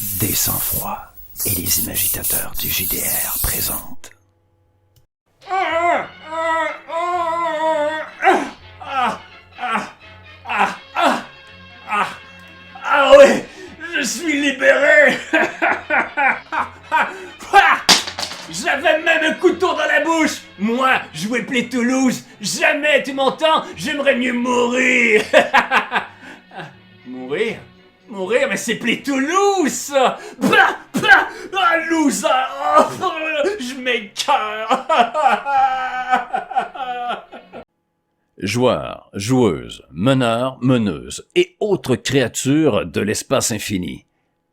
Des sang-froid et les imagitateurs du JDR présentent. Ah oui, je suis libéré. J'avais même un couteau dans la bouche. Moi, jouer Play Toulouse, jamais, tu m'entends? J'aimerais mieux mourir. Mourir? Mourir? Mais c'est Play Toulouse, ça. Ah, loser. Oh, je m'écoeure. Joueurs, joueuses, meneurs, meneuses et autres créatures de l'espace infini.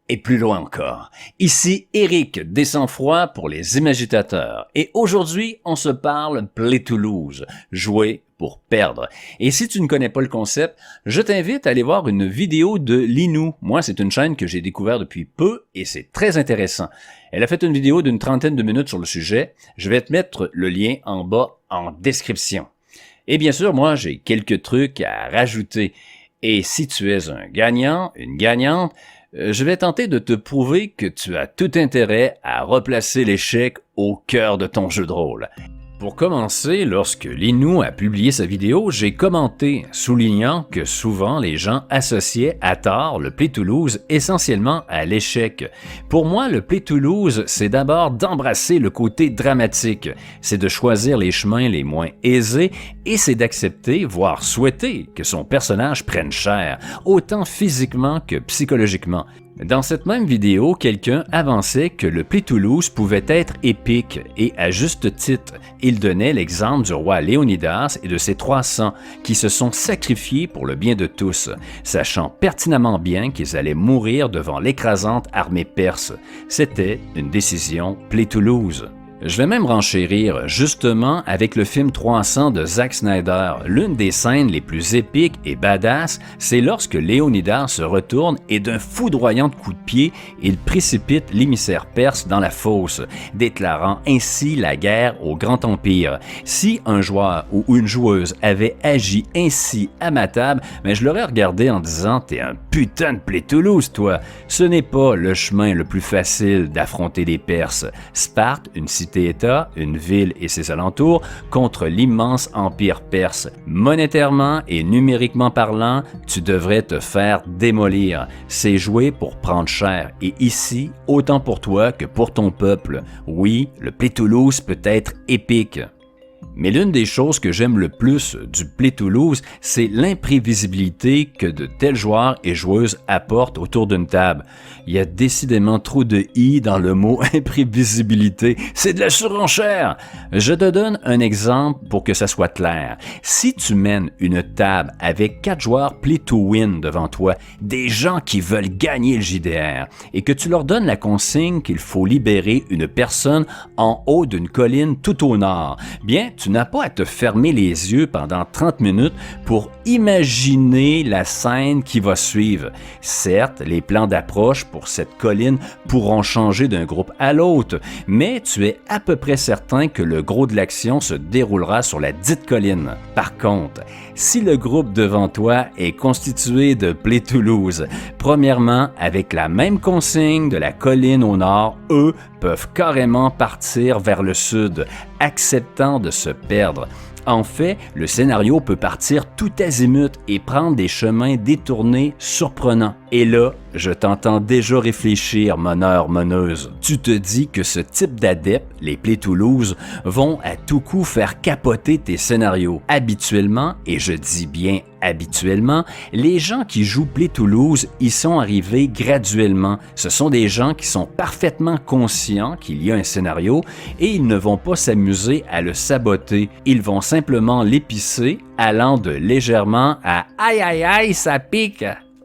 Et plus loin encore. Ici Éric des Sang-Froid pour les imagitateurs. Et aujourd'hui, on se parle Play Toulouse, jouer pour perdre. Et si tu ne connais pas le concept, je t'invite à aller voir une vidéo de Linou. Moi, c'est une chaîne que j'ai découvert depuis peu et c'est très intéressant. Elle a fait une vidéo d'une 30aine de minutes sur le sujet. Je vais te mettre le lien en bas en description. Et bien sûr, moi, j'ai quelques trucs à rajouter. Et si tu es un gagnant, une gagnante, je vais tenter de te prouver que tu as tout intérêt à replacer l'échec au cœur de ton jeu de rôle. Pour commencer, lorsque Linou a publié sa vidéo, j'ai commenté, soulignant que souvent les gens associaient à tort le Play Toulouse essentiellement à l'échec. Pour moi, le Play Toulouse, c'est d'abord d'embrasser le côté dramatique, c'est de choisir les chemins les moins aisés et c'est d'accepter, voire souhaiter, que son personnage prenne cher, autant physiquement que psychologiquement. Dans cette même vidéo, quelqu'un avançait que le Play Toulouse pouvait être épique et à juste titre. Il donnait l'exemple du roi Léonidas et de ses 300 qui se sont sacrifiés pour le bien de tous, sachant pertinemment bien qu'ils allaient mourir devant l'écrasante armée perse. C'était une décision Play Toulouse. Je vais même renchérir justement avec le film 300 de Zack Snyder. L'une des scènes les plus épiques et badass, c'est lorsque Léonidas se retourne et d'un foudroyant coup de pied, il précipite l'émissaire perse dans la fosse, déclarant ainsi la guerre au Grand Empire. Si un joueur ou une joueuse avait agi ainsi à ma table, mais je l'aurais regardé en disant « T'es un putain de Play Toulouse, toi! » Ce n'est pas le chemin le plus facile d'affronter les Perses. Sparte, une cité-État, une ville et ses alentours, contre l'immense empire perse. Monétairement et numériquement parlant, tu devrais te faire démolir. C'est jouer pour prendre cher. Et ici, autant pour toi que pour ton peuple. Oui, le Play Toulouse peut être épique. Mais l'une des choses que j'aime le plus du Play Toulouse, c'est l'imprévisibilité que de tels joueurs et joueuses apportent autour d'une table. Il y a décidément trop de « i » dans le mot « imprévisibilité ». C'est de la surenchère! Je te donne un exemple pour que ça soit clair. Si tu mènes une table avec 4 joueurs Play to Win devant toi, des gens qui veulent gagner le JDR, et que tu leur donnes la consigne qu'il faut libérer une personne en haut d'une colline tout au nord, bien, tu n'as pas à te fermer les yeux pendant 30 minutes pour imaginer la scène qui va suivre. Certes, les plans d'approche pour cette colline pourront changer d'un groupe à l'autre, mais tu es à peu près certain que le gros de l'action se déroulera sur la dite colline. Par contre, si le groupe devant toi est constitué de Play Toulouse, premièrement, avec la même consigne de la colline au nord, eux peuvent carrément partir vers le sud, acceptant de se perdre. En fait, le scénario peut partir tout azimut et prendre des chemins détournés surprenants. Et là, je t'entends déjà réfléchir, meneur, meneuse. Tu te dis que ce type d'adeptes, les Play Toulouse, vont à tout coup faire capoter tes scénarios. Habituellement, et je dis bien habituellement, les gens qui jouent Play Toulouse y sont arrivés graduellement. Ce sont des gens qui sont parfaitement conscients qu'il y a un scénario et ils ne vont pas s'amuser à le saboter. Ils vont simplement l'épicer, allant de légèrement à « aïe aïe aïe, ça pique ».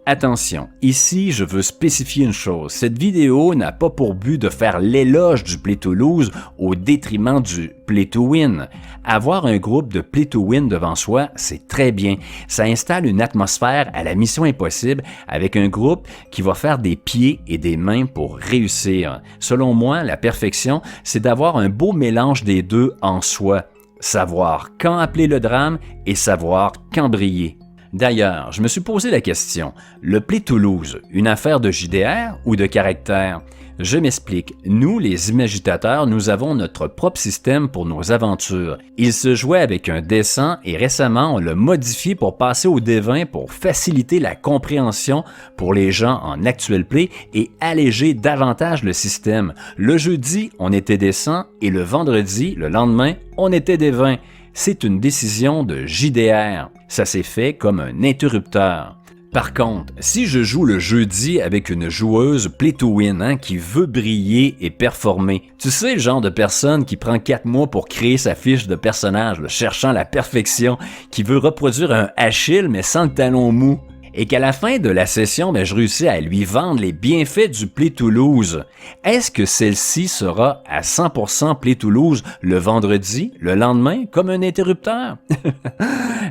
Attention, ici je veux spécifier une chose, cette vidéo n'a pas pour but de faire l'éloge du Play Toulouse au détriment du Play to Win. Avoir un groupe de Play to Win devant soi, c'est très bien. Ça installe une atmosphère à la mission impossible avec un groupe qui va faire des pieds et des mains pour réussir. Selon moi, la perfection, c'est d'avoir un beau mélange des deux en soi. Savoir quand appeler le drame et savoir quand briller. D'ailleurs, je me suis posé la question, le Play Toulouse, une affaire de JDR ou de caractère? Je m'explique. Nous, les imagitateurs, nous avons notre propre système pour nos aventures. Il se jouait avec un dessin et récemment, on l'a modifié pour passer au D20 pour faciliter la compréhension pour les gens en actual play et alléger davantage le système. Le jeudi, on était D100 et le vendredi, le lendemain, on était D20. C'est une décision de JDR. Ça s'est fait comme un interrupteur. Par contre, si je joue le jeudi avec une joueuse play to win qui veut briller et performer, tu sais le genre de personne qui prend 4 mois pour créer sa fiche de personnage, cherchant la perfection, qui veut reproduire un Achille mais sans le talon mou, et qu'à la fin de la session, je réussis à lui vendre les bienfaits du Play Toulouse. Est-ce que celle-ci sera à 100% Play Toulouse le vendredi, le lendemain, comme un interrupteur?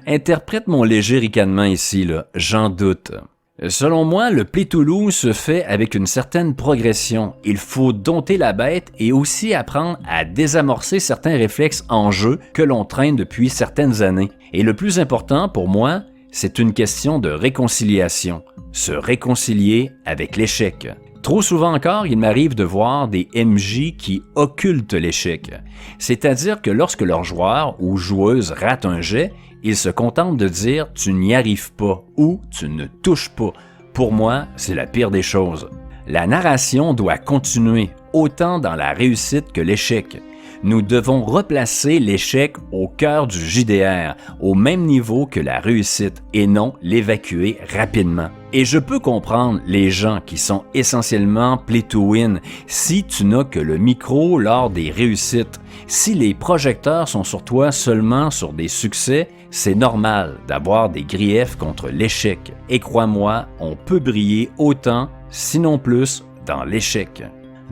Interprète mon léger ricanement ici, là, j'en doute. Selon moi, le Play Toulouse se fait avec une certaine progression. Il faut dompter la bête et aussi apprendre à désamorcer certains réflexes en jeu que l'on traîne depuis certaines années. Et le plus important pour moi, c'est une question de réconciliation, se réconcilier avec l'échec. Trop souvent encore, il m'arrive de voir des MJ qui occultent l'échec. C'est-à-dire que lorsque leur joueur ou joueuse rate un jet, ils se contentent de dire « tu n'y arrives pas » ou « tu ne touches pas ». Pour moi, c'est la pire des choses. La narration doit continuer, autant dans la réussite que l'échec. Nous devons replacer l'échec au cœur du JDR, au même niveau que la réussite, et non l'évacuer rapidement. Et je peux comprendre les gens qui sont essentiellement play to win si tu n'as que le micro lors des réussites. Si les projecteurs sont sur toi seulement sur des succès, c'est normal d'avoir des griefs contre l'échec. Et crois-moi, on peut briller autant, sinon plus, dans l'échec.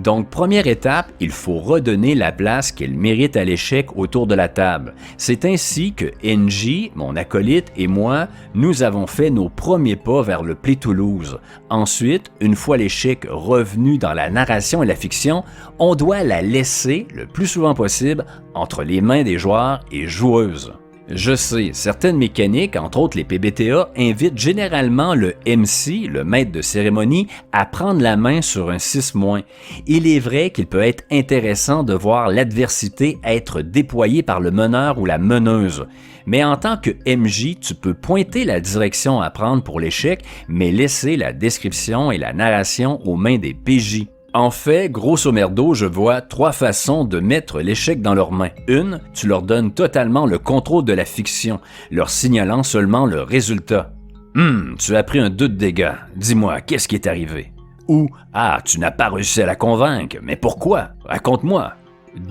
Donc, première étape, il faut redonner la place qu'elle mérite à l'échec autour de la table. C'est ainsi que NJ, mon acolyte et moi, nous avons fait nos premiers pas vers le Play Toulouse. Ensuite, une fois l'échec revenu dans la narration et la fiction, on doit la laisser, le plus souvent possible, entre les mains des joueurs et joueuses. Je sais, certaines mécaniques, entre autres les PBTA, invitent généralement le MC, le maître de cérémonie, à prendre la main sur un 6-. Il est vrai qu'il peut être intéressant de voir l'adversité être déployée par le meneur ou la meneuse. Mais en tant que MJ, tu peux pointer la direction à prendre pour l'échec, mais laisser la description et la narration aux mains des PJ. En fait, grosso merdo, je vois 3 façons de mettre l'échec dans leurs mains. Une, tu leur donnes totalement le contrôle de la fiction, leur signalant seulement le résultat. Tu as pris un 2 de dégâts. Dis-moi, qu'est-ce qui est arrivé? Ou, tu n'as pas réussi à la convaincre, mais pourquoi? Raconte-moi.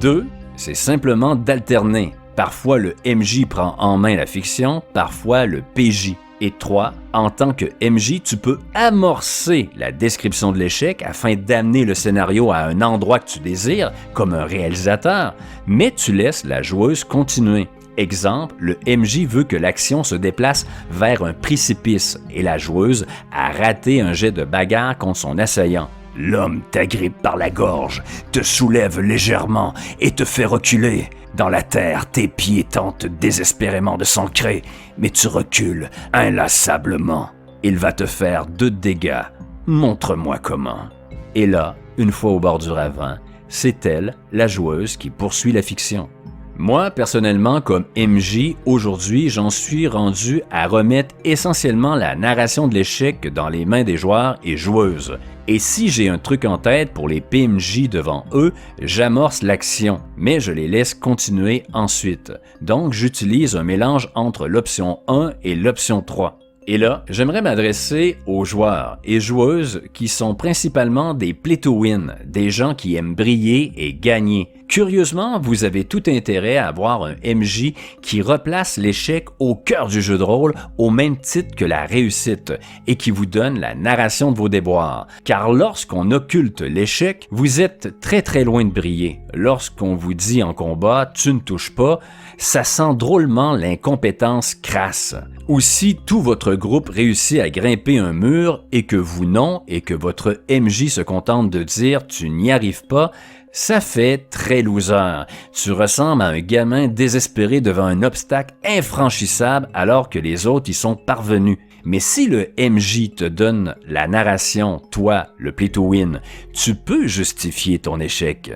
2, c'est simplement d'alterner. Parfois, le MJ prend en main la fiction, parfois le PJ. Et 3, en tant que MJ, tu peux amorcer la description de l'échec afin d'amener le scénario à un endroit que tu désires, comme un réalisateur, mais tu laisses la joueuse continuer. Exemple, le MJ veut que l'action se déplace vers un précipice et la joueuse a raté un jet de bagarre contre son assaillant. L'homme t'agrippe par la gorge, te soulève légèrement et te fait reculer. Dans la terre, tes pieds tentent désespérément de s'ancrer, mais tu recules inlassablement. Il va te faire 2 dégâts. Montre-moi comment. Et là, une fois au bord du ravin, c'est elle, la joueuse, qui poursuit la fiction. Moi, personnellement, comme MJ, aujourd'hui, j'en suis rendu à remettre essentiellement la narration de l'échec dans les mains des joueurs et joueuses. Et si j'ai un truc en tête pour les PMJ devant eux, j'amorce l'action, mais je les laisse continuer ensuite. Donc, j'utilise un mélange entre l'option 1 et l'option 3. Et là, j'aimerais m'adresser aux joueurs et joueuses qui sont principalement des play to win, des gens qui aiment briller et gagner. Curieusement, vous avez tout intérêt à avoir un MJ qui replace l'échec au cœur du jeu de rôle au même titre que la réussite et qui vous donne la narration de vos déboires. Car lorsqu'on occulte l'échec, vous êtes très loin de briller. Lorsqu'on vous dit en combat « tu ne touches pas », ça sent drôlement l'incompétence crasse. Ou si tout votre groupe réussit à grimper un mur et que vous non, et que votre MJ se contente de dire « tu n'y arrives pas », ça fait très loser. Tu ressembles à un gamin désespéré devant un obstacle infranchissable alors que les autres y sont parvenus. Mais si le MJ te donne la narration, toi, le play to win, tu peux justifier ton échec.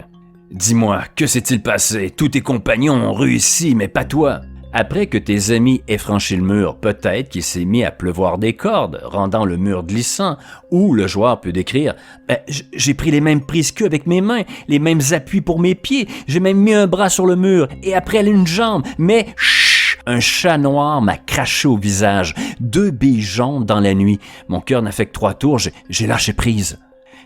Dis-moi, que s'est-il passé? Tous tes compagnons ont réussi, mais pas toi. Après que tes amis aient franchi le mur, peut-être qu'il s'est mis à pleuvoir des cordes, rendant le mur glissant, ou le joueur peut décrire « J'ai pris les mêmes prises qu'eux avec mes mains, les mêmes appuis pour mes pieds, j'ai même mis un bras sur le mur, et après une jambe, mais chut, un chat noir m'a craché au visage, 2 billes jaunes dans la nuit, mon cœur n'a fait que 3 tours, j'ai lâché prise. »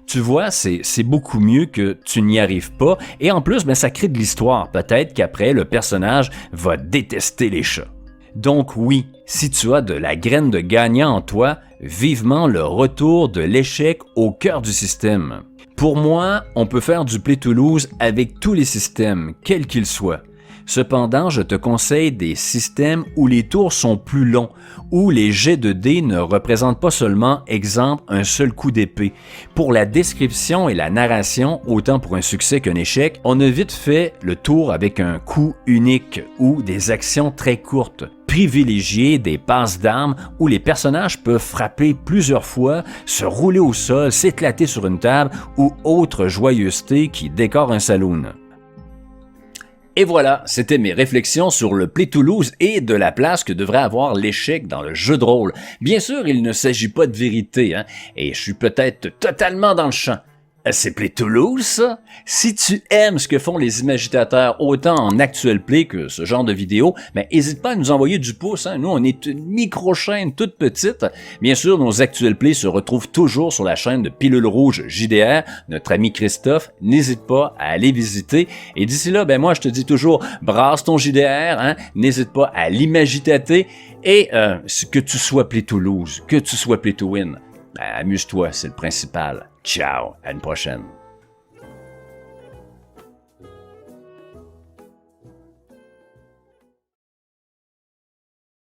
Tu vois, c'est beaucoup mieux que tu n'y arrives pas, et en plus, ça crée de l'histoire. Peut-être qu'après, le personnage va détester les chats. Donc oui, si tu as de la graine de gagnant en toi, vivement le retour de l'échec au cœur du système. Pour moi, on peut faire du play to lose avec tous les systèmes, quels qu'ils soient. Cependant, je te conseille des systèmes où les tours sont plus longs, où les jets de dés ne représentent pas seulement, exemple, un seul coup d'épée. Pour la description et la narration, autant pour un succès qu'un échec, on a vite fait le tour avec un coup unique ou des actions très courtes. Privilégier des passes d'armes où les personnages peuvent frapper plusieurs fois, se rouler au sol, s'éclater sur une table ou autre joyeuseté qui décore un saloon. Et voilà, c'était mes réflexions sur le play to lose et de la place que devrait avoir l'échec dans le jeu de rôle. Bien sûr, il ne s'agit pas de vérité, et je suis peut-être totalement dans le champ. C'est play to lose, ça? Si tu aimes ce que font les imagitateurs autant en actual play que ce genre de vidéo, n'hésite pas à nous envoyer du pouce. Nous, on est une micro-chaîne toute petite. Bien sûr, nos actual play se retrouvent toujours sur la chaîne de Pilule Rouge JDR. Notre ami Christophe, n'hésite pas à aller visiter. Et d'ici là, moi, je te dis toujours, brasse ton JDR, n'hésite pas à l'imagitater. Et que tu sois play to lose, que tu sois play to win, amuse-toi, c'est le principal. Ciao, à une prochaine.